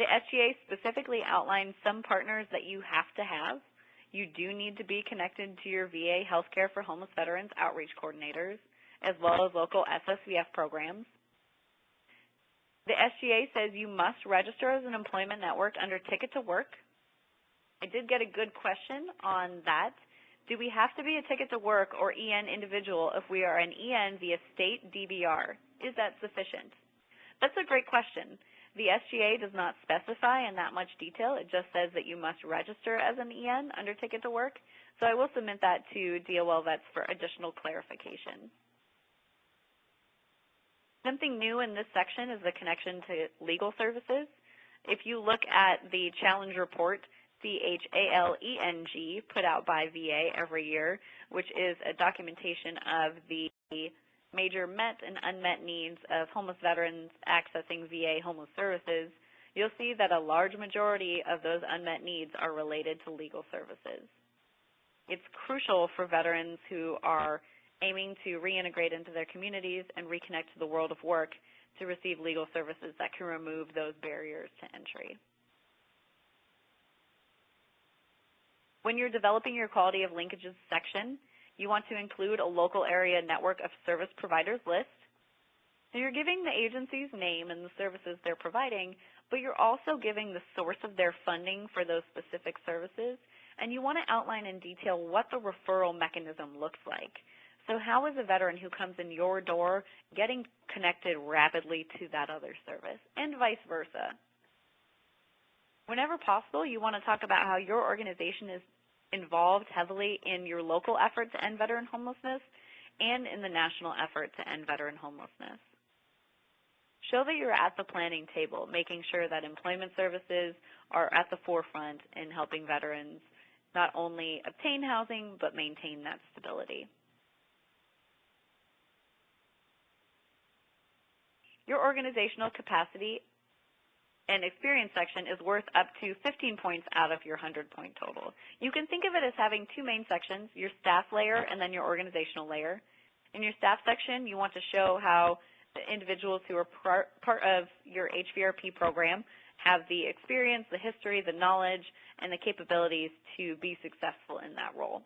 The SGA specifically outlines some partners that you have to have. You do need to be connected to your VA Healthcare for Homeless Veterans outreach coordinators, as well as local SSVF programs. The SGA says you must register as an employment network under Ticket to Work. I did get a good question on that. Do we have to be a Ticket to Work or EN individual if we are an EN via state DBR? Is that sufficient? That's a great question. The SGA does not specify in that much detail. It just says that you must register as an EN under Ticket to Work. So I will submit that to DOL Vets for additional clarification. Something new in this section is the connection to legal services. If you look at the challenge report, CHALENG, put out by VA every year, which is a documentation of the major met and unmet needs of homeless veterans accessing VA homeless services, you'll see that a large majority of those unmet needs are related to legal services. It's crucial for veterans who are aiming to reintegrate into their communities and reconnect to the world of work to receive legal services that can remove those barriers to entry. When you're developing your quality of linkages section, you want to include a local area network of service providers list. So you're giving the agency's name and the services they're providing, but you're also giving the source of their funding for those specific services, and you want to outline in detail what the referral mechanism looks like. So how is a veteran who comes in your door getting connected rapidly to that other service, and vice versa? Whenever possible, you want to talk about how your organization is involved heavily in your local effort to end veteran homelessness and in the national effort to end veteran homelessness. Show that you're at the planning table, making sure that employment services are at the forefront in helping veterans not only obtain housing, but maintain that stability. Your organizational capacity and experience section is worth up to 15 points out of your 100-point total. You can think of it as having two main sections, your staff layer and then your organizational layer. In your staff section, you want to show how the individuals who are part of your HVRP program have the experience, the history, the knowledge, and the capabilities to be successful in that role.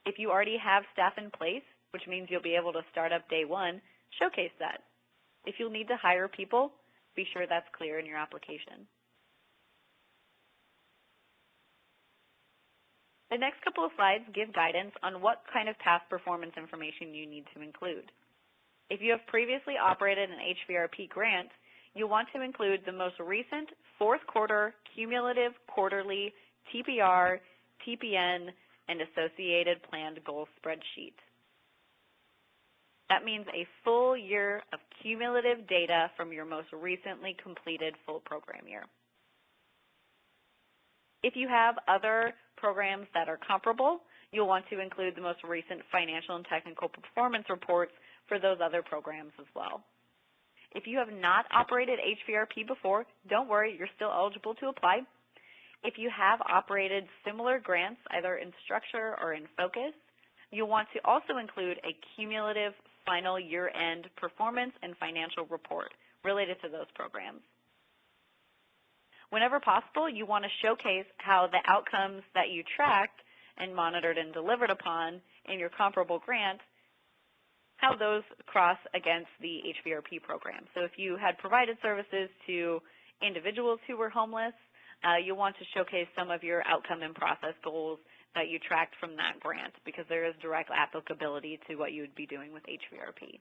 If you already have staff in place, which means you'll be able to start up day one, showcase that. If you'll need to hire people, be sure that's clear in your application. The next couple of slides give guidance on what kind of past performance information you need to include. If you have previously operated an HVRP grant, you'll want to include the most recent fourth quarter cumulative quarterly TPR, TPN, and associated planned goal spreadsheet. That means a full year of cumulative data from your most recently completed full program year. If you have other programs that are comparable, you'll want to include the most recent financial and technical performance reports for those other programs as well. If you have not operated HVRP before, don't worry, you're still eligible to apply. If you have operated similar grants, either in structure or in focus, you'll want to also include a cumulative final year-end performance and financial report related to those programs. Whenever possible, you want to showcase how the outcomes that you tracked and monitored and delivered upon in your comparable grant, how those cross against the HVRP program. So if you had provided services to individuals who were homeless, you'll want to showcase some of your outcome and process goals that you tracked from that grant, because there is direct applicability to what you would be doing with HVRP.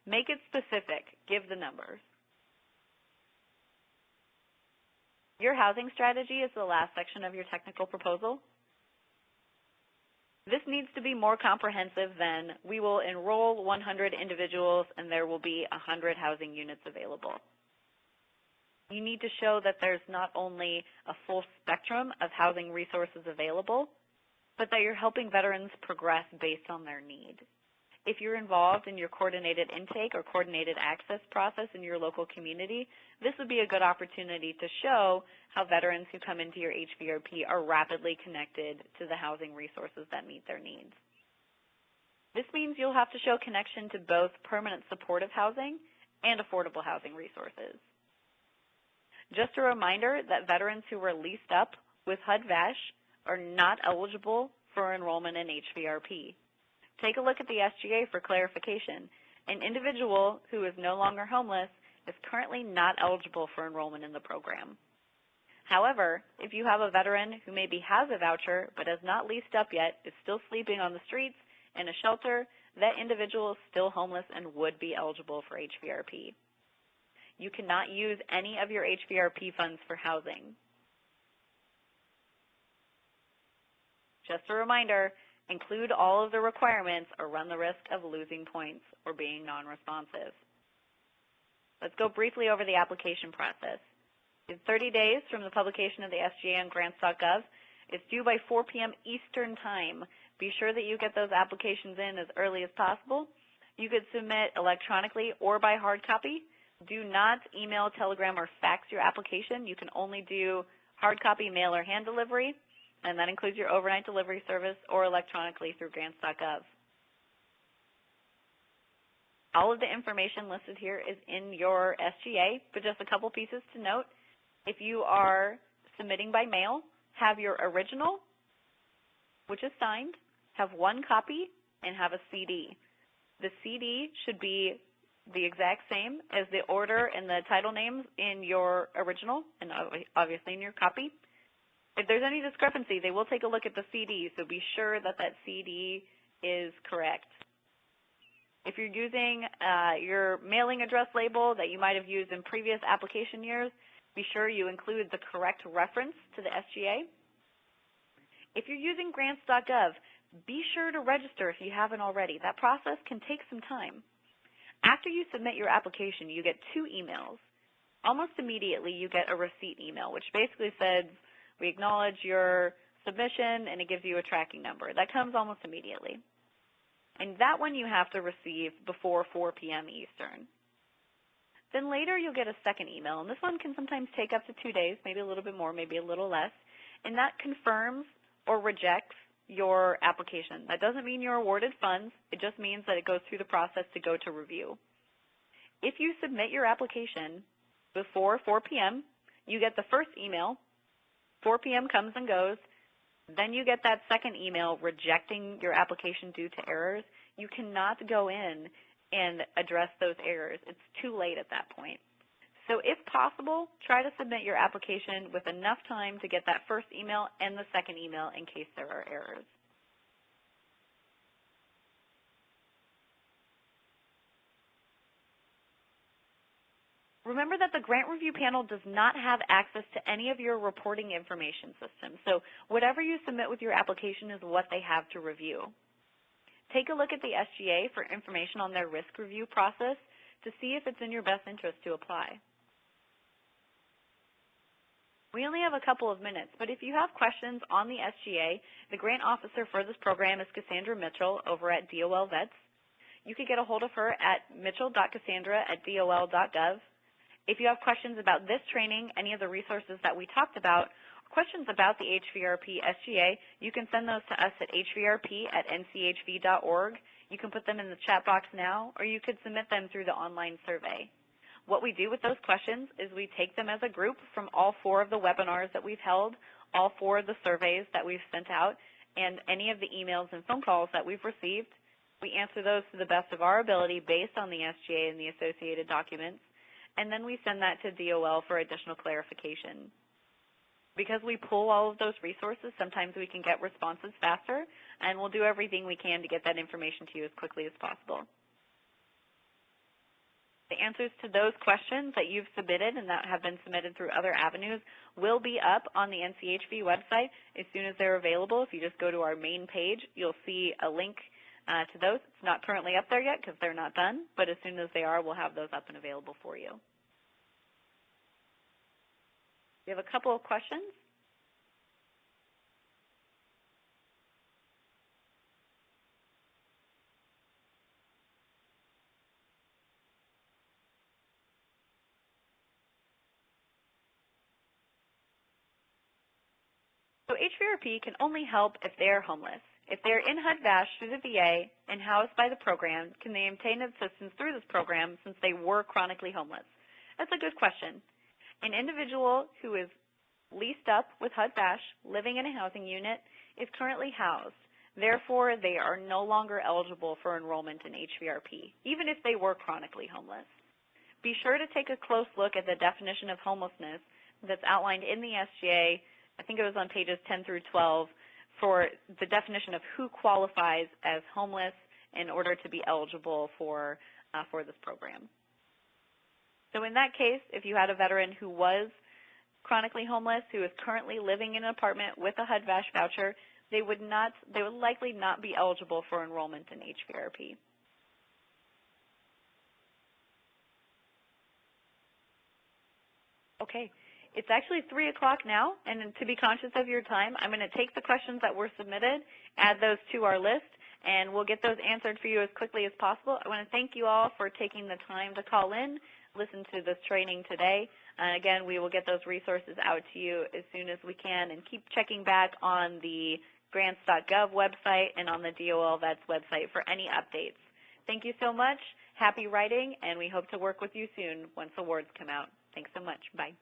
Make it specific. Give the numbers. Your housing strategy is the last section of your technical proposal. This needs to be more comprehensive than we will enroll 100 individuals and there will be 100 housing units available. You need to show that there's not only a full spectrum of housing resources available, but that you're helping veterans progress based on their need. If you're involved in your coordinated intake or coordinated access process in your local community, this would be a good opportunity to show how veterans who come into your HVRP are rapidly connected to the housing resources that meet their needs. This means you'll have to show connection to both permanent supportive housing and affordable housing resources. Just a reminder that veterans who were leased up with HUD-VASH are not eligible for enrollment in HVRP. Take a look at the SGA for clarification. An individual who is no longer homeless is currently not eligible for enrollment in the program. However, if you have a veteran who maybe has a voucher but has not leased up yet, is still sleeping on the streets in a shelter, that individual is still homeless and would be eligible for HVRP. You cannot use any of your HVRP funds for housing. Just a reminder, include all of the requirements or run the risk of losing points or being non-responsive. Let's go briefly over the application process. It's 30 days from the publication of the SGA on grants.gov. It's due by 4 p.m. Eastern Time. Be sure that you get those applications in as early as possible. You could submit electronically or by hard copy. Do not email, telegram, or fax your application. You can only do hard copy, mail, or hand delivery, and that includes your overnight delivery service or electronically through grants.gov. All of the information listed here is in your SGA, but just a couple pieces to note. If you are submitting by mail, have your original, which is signed, have one copy, and have a CD. The CD should be the exact same as the order and the title names in your original and obviously in your copy. If there's any discrepancy, they will take a look at the CD, so be sure that that CD is correct. If you're using your mailing address label that you might have used in previous application years, be sure you include the correct reference to the SGA. If you're using grants.gov, be sure to register if you haven't already. That process can take some time. After you submit your application, you get 2 emails. Almost immediately, you get a receipt email, which basically says, we acknowledge your submission, and it gives you a tracking number. That comes almost immediately. And that one you have to receive before 4 p.m. Eastern. Then later, you'll get a second email, and this one can sometimes take up to 2 days, maybe a little bit more, maybe a little less, and that confirms or rejects your application. That doesn't mean you're awarded funds. It just means that it goes through the process to go to review. If you submit your application before 4 p.m., you get the first email. 4 p.m. comes and goes. Then you get that second email rejecting your application due to errors. You cannot go in and address those errors. It's too late at that point. So if possible, try to submit your application with enough time to get that first email and the second email in case there are errors. Remember that the grant review panel does not have access to any of your reporting information systems. So whatever you submit with your application is what they have to review. Take a look at the SGA for information on their risk review process to see if it's in your best interest to apply. We only have a couple of minutes, but if you have questions on the SGA, the grant officer for this program is Cassandra Mitchell over at DOL Vets. You could get a hold of her at mitchell.cassandra@dol.gov. If you have questions about this training, any of the resources that we talked about, or questions about the HVRP SGA, you can send those to us at hvRP@nchv.org. You can put them in the chat box now, or you could submit them through the online survey. What we do with those questions is we take them as a group from all 4 of the webinars that we've held, all 4 of the surveys that we've sent out, and any of the emails and phone calls that we've received. We answer those to the best of our ability based on the SGA and the associated documents, and then we send that to DOL for additional clarification. Because we pull all of those resources, sometimes we can get responses faster, and we'll do everything we can to get that information to you as quickly as possible. The answers to those questions that you've submitted and that have been submitted through other avenues will be up on the NCHV website as soon as they're available. If you just go to our main page, you'll see a link to those. It's not currently up there yet because they're not done, but as soon as they are, we'll have those up and available for you. We have a couple of questions. So HVRP can only help if they are homeless. If they are in HUD-VASH through the VA and housed by the program, can they obtain assistance through this program since they were chronically homeless? That's a good question. An individual who is leased up with HUD-VASH, living in a housing unit, is currently housed. Therefore, they are no longer eligible for enrollment in HVRP, even if they were chronically homeless. Be sure to take a close look at the definition of homelessness that's outlined in the SGA. I think it was on pages 10 through 12 for the definition of who qualifies as homeless in order to be eligible for this program. So in that case, if you had a veteran who was chronically homeless, who is currently living in an apartment with a HUD-VASH voucher, they would likely not be eligible for enrollment in HVRP. Okay. It's actually 3 o'clock now, and to be conscious of your time, I'm going to take the questions that were submitted, add those to our list, and we'll get those answered for you as quickly as possible. I want to thank you all for taking the time to call in, listen to this training today. And again, we will get those resources out to you as soon as we can, and keep checking back on the grants.gov website and on the DOL Vets website for any updates. Thank you so much. Happy writing, and we hope to work with you soon once awards come out. Thanks so much. Bye.